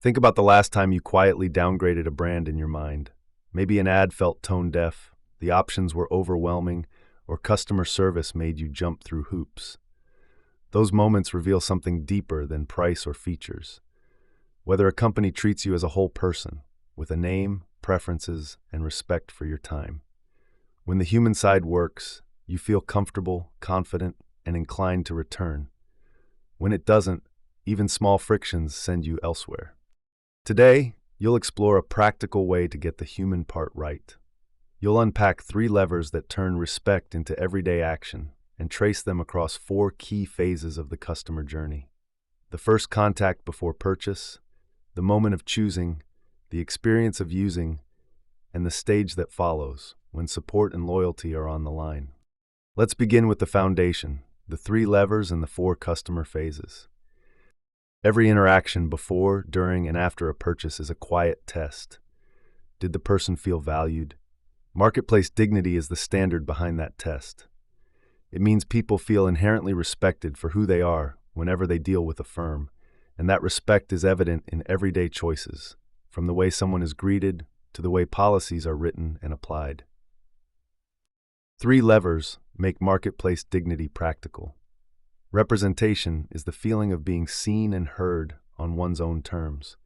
Think about the last time you quietly downgraded a brand in your mind. Maybe an ad felt tone deaf, the options were overwhelming, or customer service made you jump through hoops. Those moments reveal something deeper than price or features. Whether a company treats you as a whole person, with a name, preferences, and respect for your time. When the human side works, you feel comfortable, confident, and inclined to return. When it doesn't, even small frictions send you elsewhere. Today, you'll explore a practical way to get the human part right. You'll unpack 3 levers that turn respect into everyday action and trace them across 4 key phases of the customer journey. The first contact before purchase, the moment of choosing, the experience of using, and the stage that follows, when support and loyalty are on the line. Let's begin with the foundation, the 3 levers and the 4 customer phases. Every interaction before, during, and after a purchase is a quiet test. Did the person feel valued? Marketplace dignity is the standard behind that test. It means people feel inherently respected for who they are whenever they deal with a firm, and that respect is evident in everyday choices, from the way someone is greeted to the way policies are written and applied. 3 levers make marketplace dignity practical. Representation is the feeling of being seen and heard on one's own terms.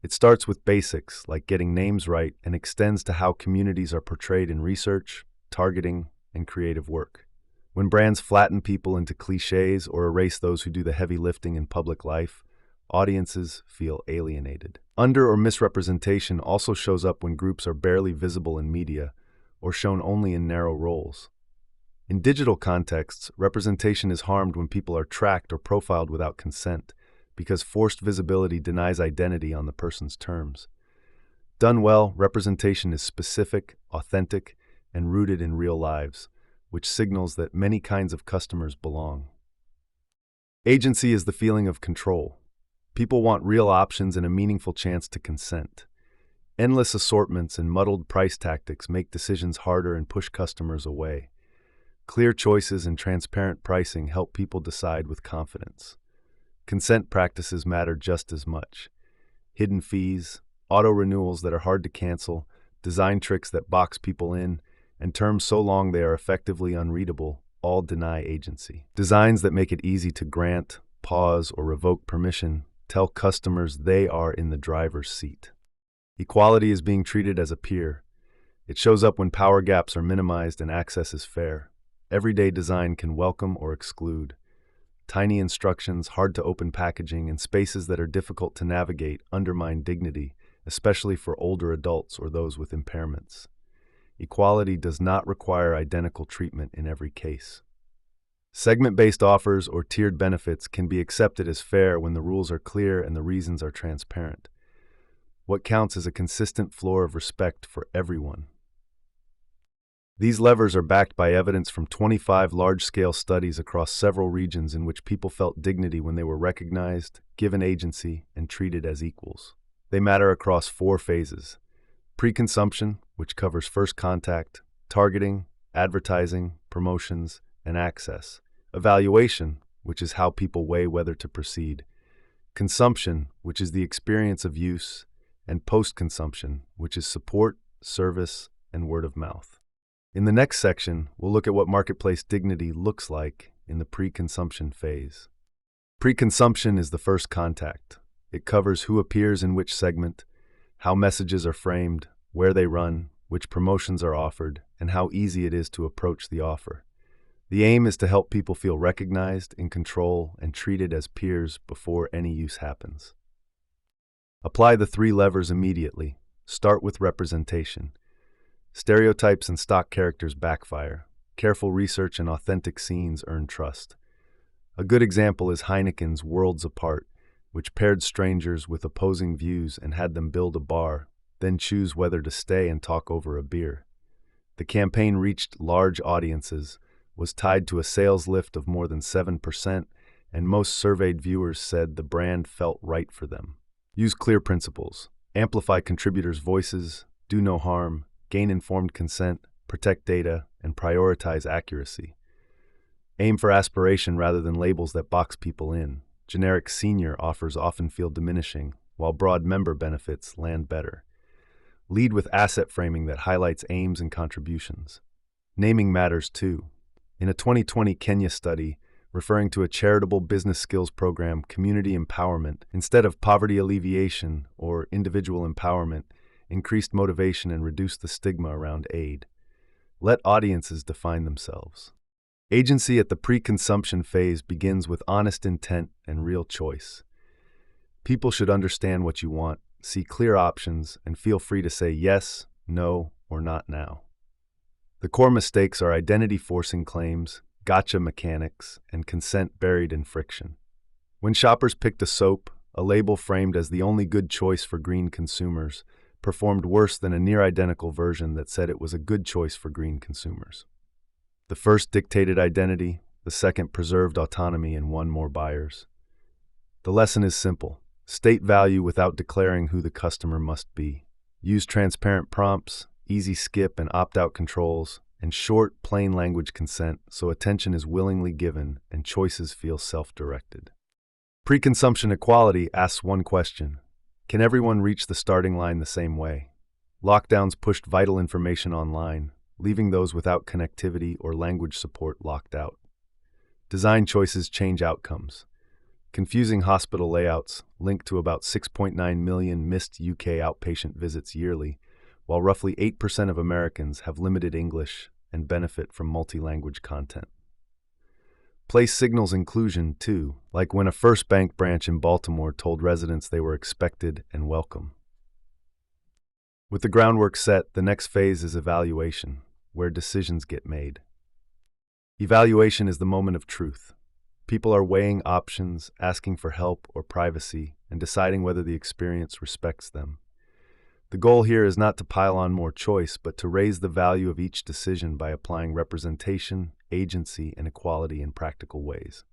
It starts with basics like getting names right and extends to how communities are portrayed in research, targeting, and creative work. When brands flatten people into cliches or erase those who do the heavy lifting in public life, audiences feel alienated. Under- or misrepresentation also shows up when groups are barely visible in media or shown only in narrow roles. In digital contexts, representation is harmed when people are tracked or profiled without consent, because forced visibility denies identity on the person's terms. Done well, representation is specific, authentic, and rooted in real lives, which signals that many kinds of customers belong. Agency is the feeling of control. People want real options and a meaningful chance to consent. Endless assortments and muddled price tactics make decisions harder and push customers away. Clear choices and transparent pricing help people decide with confidence. Consent practices matter just as much. Hidden fees, auto-renewals that are hard to cancel, design tricks that box people in, and terms so long they are effectively unreadable all deny agency. Designs that make it easy to grant, pause, or revoke permission tell customers they are in the driver's seat. Equality is being treated as a peer. It shows up when power gaps are minimized and access is fair. Everyday design can welcome or exclude. Tiny instructions, hard-to-open packaging, and spaces that are difficult to navigate undermine dignity, especially for older adults or those with impairments. Equality does not require identical treatment in every case. Segment-based offers or tiered benefits can be accepted as fair when the rules are clear and the reasons are transparent. What counts is a consistent floor of respect for everyone. These levers are backed by evidence from 25 large-scale studies across several regions in which people felt dignity when they were recognized, given agency, and treated as equals. They matter across 4 phases: pre-consumption, which covers first contact, targeting, advertising, promotions, and access; evaluation, which is how people weigh whether to proceed; consumption, which is the experience of use; and post-consumption, which is support, service, and word of mouth. In the next section, we'll look at what marketplace dignity looks like in the pre-consumption phase. Pre-consumption is the first contact. It covers who appears in which segment, how messages are framed, where they run, which promotions are offered, and how easy it is to approach the offer. The aim is to help people feel recognized, in control, and treated as peers before any use happens. Apply the 3 levers immediately. Start with representation. Stereotypes and stock characters backfire. Careful research and authentic scenes earn trust. A good example is Heineken's Worlds Apart, which paired strangers with opposing views and had them build a bar, then choose whether to stay and talk over a beer. The campaign reached large audiences, was tied to a sales lift of more than 7%, and most surveyed viewers said the brand felt right for them. Use clear principles. Amplify contributors' voices, do no harm, gain informed consent, protect data, and prioritize accuracy. Aim for aspiration rather than labels that box people in. Generic senior offers often feel diminishing, while broad member benefits land better. Lead with asset framing that highlights aims and contributions. Naming matters too. In a 2020 Kenya study, referring to a charitable business skills program, community empowerment, instead of poverty alleviation or individual empowerment, increased motivation and reduced the stigma around aid. Let audiences define themselves. Agency at the pre-consumption phase begins with honest intent and real choice. People should understand what you want, see clear options, and feel free to say yes, no, or not now. The core mistakes are identity-forcing claims, gotcha mechanics, and consent buried in friction. When shoppers picked a soap, a label framed as the only good choice for green consumers performed worse than a near-identical version that said it was a good choice for green consumers. The first dictated identity, the second preserved autonomy and won more buyers. The lesson is simple. State value without declaring who the customer must be. Use transparent prompts, easy skip and opt-out controls, and short, plain language consent so attention is willingly given and choices feel self-directed. Pre-consumption equality asks one question. Can everyone reach the starting line the same way? Lockdowns pushed vital information online, leaving those without connectivity or language support locked out. Design choices change outcomes. Confusing hospital layouts link to about 6.9 million missed UK outpatient visits yearly, while roughly 8% of Americans have limited English and benefit from multi-language content. Place signals inclusion, too, like when a First Bank branch in Baltimore told residents they were expected and welcome. With the groundwork set, the next phase is evaluation, where decisions get made. Evaluation is the moment of truth. People are weighing options, asking for help or privacy, and deciding whether the experience respects them. The goal here is not to pile on more choice, but to raise the value of each decision by applying representation, agency, and equality in practical ways.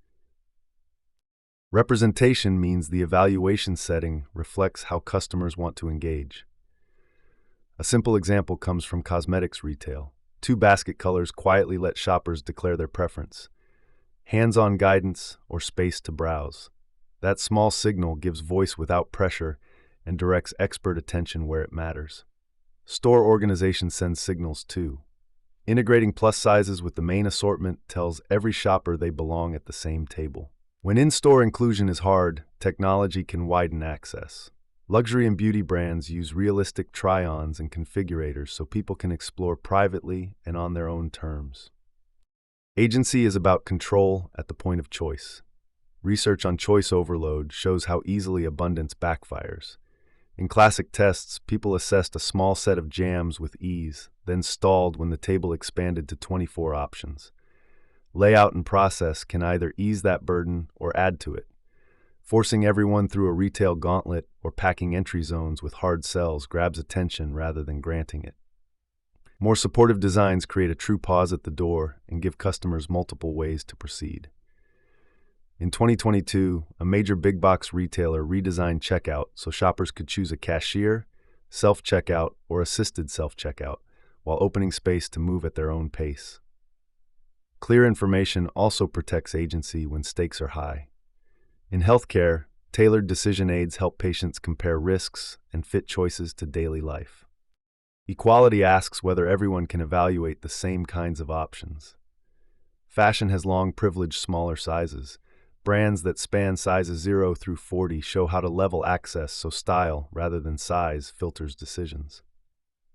Representation means the evaluation setting reflects how customers want to engage. A simple example comes from cosmetics retail. 2 basket colors quietly let shoppers declare their preference. Hands-on guidance or space to browse. That small signal gives voice without pressure and directs expert attention where it matters. Store organization sends signals too. Integrating plus sizes with the main assortment tells every shopper they belong at the same table. When in-store inclusion is hard, technology can widen access. Luxury and beauty brands use realistic try-ons and configurators so people can explore privately and on their own terms. Agency is about control at the point of choice. Research on choice overload shows how easily abundance backfires. In classic tests, people assessed a small set of jams with ease, then stalled when the table expanded to 24 options. Layout and process can either ease that burden or add to it. Forcing everyone through a retail gauntlet or packing entry zones with hard sells grabs attention rather than granting it. More supportive designs create a true pause at the door and give customers multiple ways to proceed. In 2022, a major big-box retailer redesigned checkout so shoppers could choose a cashier, self-checkout, or assisted self-checkout, while opening space to move at their own pace. Clear information also protects agency when stakes are high. In healthcare, tailored decision aids help patients compare risks and fit choices to daily life. Equality asks whether everyone can evaluate the same kinds of options. Fashion has long privileged smaller sizes. Brands that span sizes 0 through 40 show how to level access so style, rather than size, filters decisions.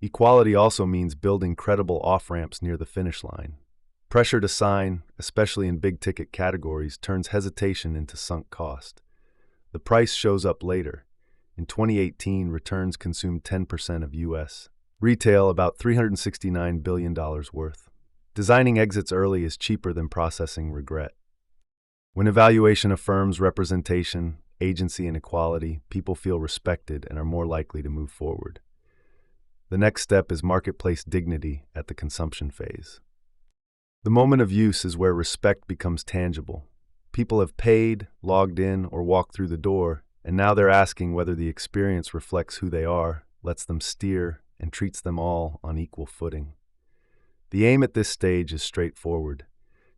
Equality also means building credible off-ramps near the finish line. Pressure to sign, especially in big-ticket categories, turns hesitation into sunk cost. The price shows up later. In 2018, returns consumed 10% of U.S. retail, about $369 billion worth. Designing exits early is cheaper than processing regret. When evaluation affirms representation, agency, and equality, people feel respected and are more likely to move forward. The next step is marketplace dignity at the consumption phase. The moment of use is where respect becomes tangible. People have paid, logged in, or walked through the door, and now they're asking whether the experience reflects who they are, lets them steer, and treats them all on equal footing. The aim at this stage is straightforward.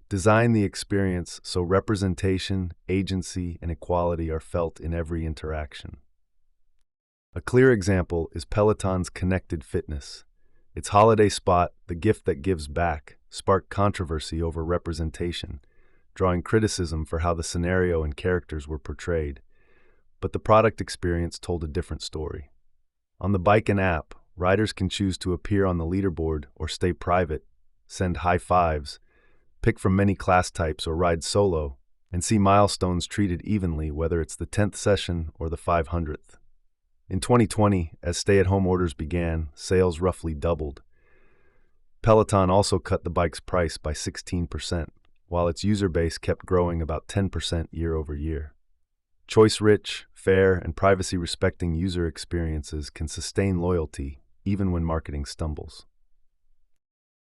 Design the experience so representation, agency, and equality are felt in every interaction. A clear example is Peloton's Connected Fitness. Its holiday spot, "The Gift That Gives Back," sparked controversy over representation, drawing criticism for how the scenario and characters were portrayed. But the product experience told a different story. On the Bike and app, riders can choose to appear on the leaderboard or stay private, send high fives, pick from many class types or ride solo, and see milestones treated evenly, whether it's the 10th session or the 500th. In 2020, as stay-at-home orders began, sales roughly doubled. Peloton also cut the bike's price by 16%, while its user base kept growing about 10% year over year. Choice-rich, fair, and privacy-respecting user experiences can sustain loyalty even when marketing stumbles.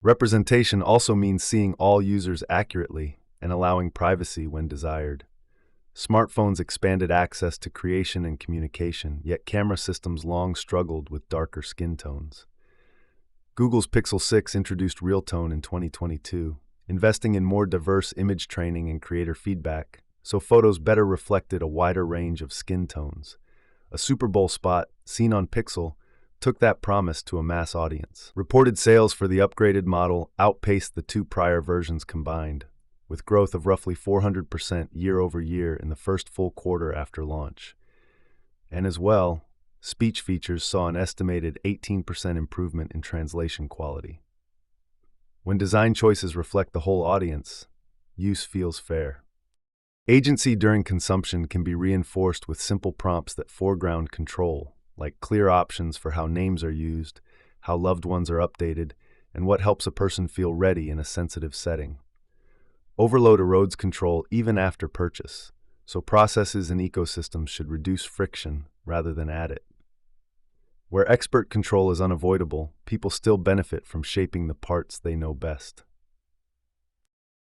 Representation also means seeing all users accurately and allowing privacy when desired. Smartphones expanded access to creation and communication, yet camera systems long struggled with darker skin tones. Google's Pixel 6 introduced Real Tone in 2022, investing in more diverse image training and creator feedback, so photos better reflected a wider range of skin tones. A Super Bowl spot, seen on Pixel, took that promise to a mass audience. Reported sales for the upgraded model outpaced the two prior versions combined, with growth of roughly 400% year over year in the first full quarter after launch. And as well, speech features saw an estimated 18% improvement in translation quality. When design choices reflect the whole audience, use feels fair. Agency during consumption can be reinforced with simple prompts that foreground control, like clear options for how names are used, how loved ones are updated, and what helps a person feel ready in a sensitive setting. Overload erodes control even after purchase, so processes and ecosystems should reduce friction rather than add it. Where expert control is unavoidable, people still benefit from shaping the parts they know best.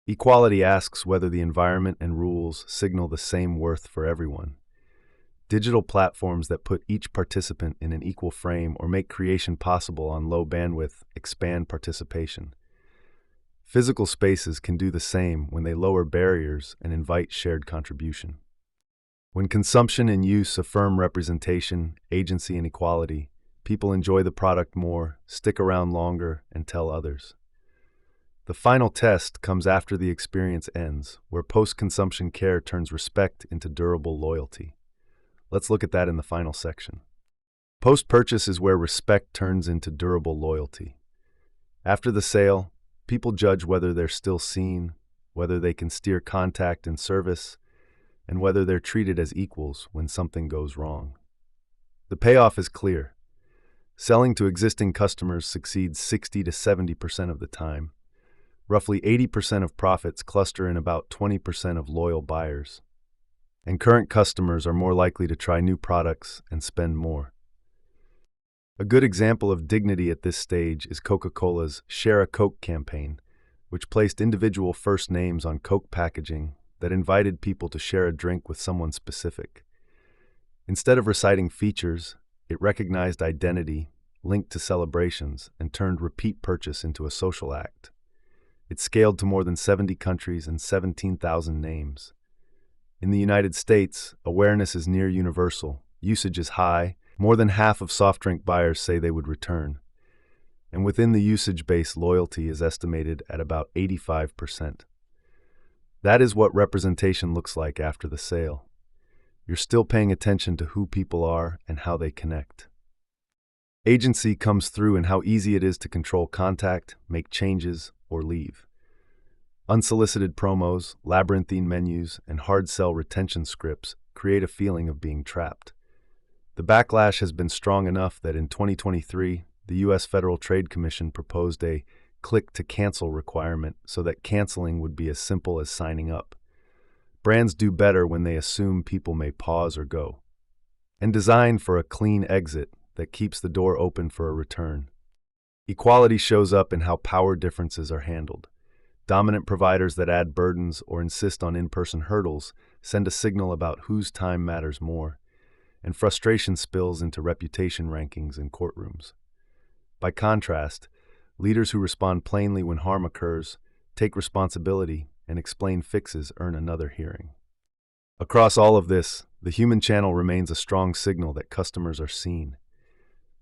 Equality asks whether the environment and rules signal the same worth for everyone. Digital platforms that put each participant in an equal frame or make creation possible on low bandwidth expand participation. Physical spaces can do the same when they lower barriers and invite shared contribution. When consumption and use affirm representation, agency, and equality, people enjoy the product more, stick around longer, and tell others. The final test comes after the experience ends, where post-consumption care turns respect into durable loyalty. Let's look at that in the final section. Post-purchase is where respect turns into durable loyalty. After the sale, people judge whether they're still seen, whether they can steer contact and service, and whether they're treated as equals when something goes wrong. The payoff is clear. Selling to existing customers succeeds 60 to 70% of the time. Roughly 80% of profits cluster in about 20% of loyal buyers. And current customers are more likely to try new products and spend more. A good example of dignity at this stage is Coca-Cola's Share a Coke campaign, which placed individual first names on Coke packaging that invited people to share a drink with someone specific. Instead of reciting features, it recognized identity, linked to celebrations, and turned repeat purchase into a social act. It scaled to more than 70 countries and 17,000 names. In the United States, awareness is near universal, usage is high. More than half of soft drink buyers say they would return. And within the usage base, loyalty is estimated at about 85%. That is what representation looks like after the sale. You're still paying attention to who people are and how they connect. Agency comes through in how easy it is to control contact, make changes, or leave. Unsolicited promos, labyrinthine menus, and hard sell retention scripts create a feeling of being trapped. The backlash has been strong enough that in 2023, the U.S. Federal Trade Commission proposed a click-to-cancel requirement so that canceling would be as simple as signing up. Brands do better when they assume people may pause or go, and design for a clean exit that keeps the door open for a return. Equality shows up in how power differences are handled. Dominant providers that add burdens or insist on in-person hurdles send a signal about whose time matters more, and frustration spills into reputation rankings in courtrooms. By contrast, leaders who respond plainly when harm occurs, take responsibility, and explain fixes earn another hearing. Across all of this, the human channel remains a strong signal that customers are seen.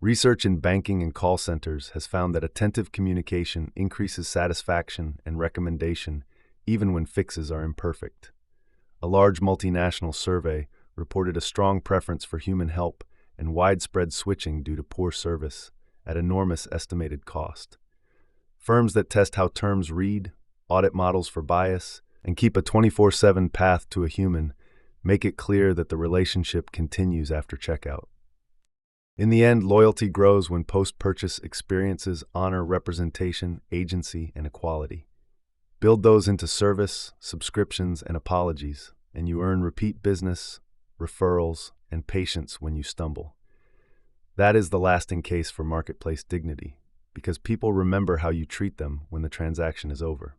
Research in banking and call centers has found that attentive communication increases satisfaction and recommendation even when fixes are imperfect. A large multinational survey reported a strong preference for human help and widespread switching due to poor service at enormous estimated cost. Firms that test how terms read, audit models for bias, and keep a 24/7 path to a human make it clear that the relationship continues after checkout. In the end, loyalty grows when post-purchase experiences honor representation, agency, and equality. Build those into service, subscriptions, and apologies, and you earn repeat business, referrals, and patience when you stumble. That is the lasting case for marketplace dignity, because people remember how you treat them when the transaction is over.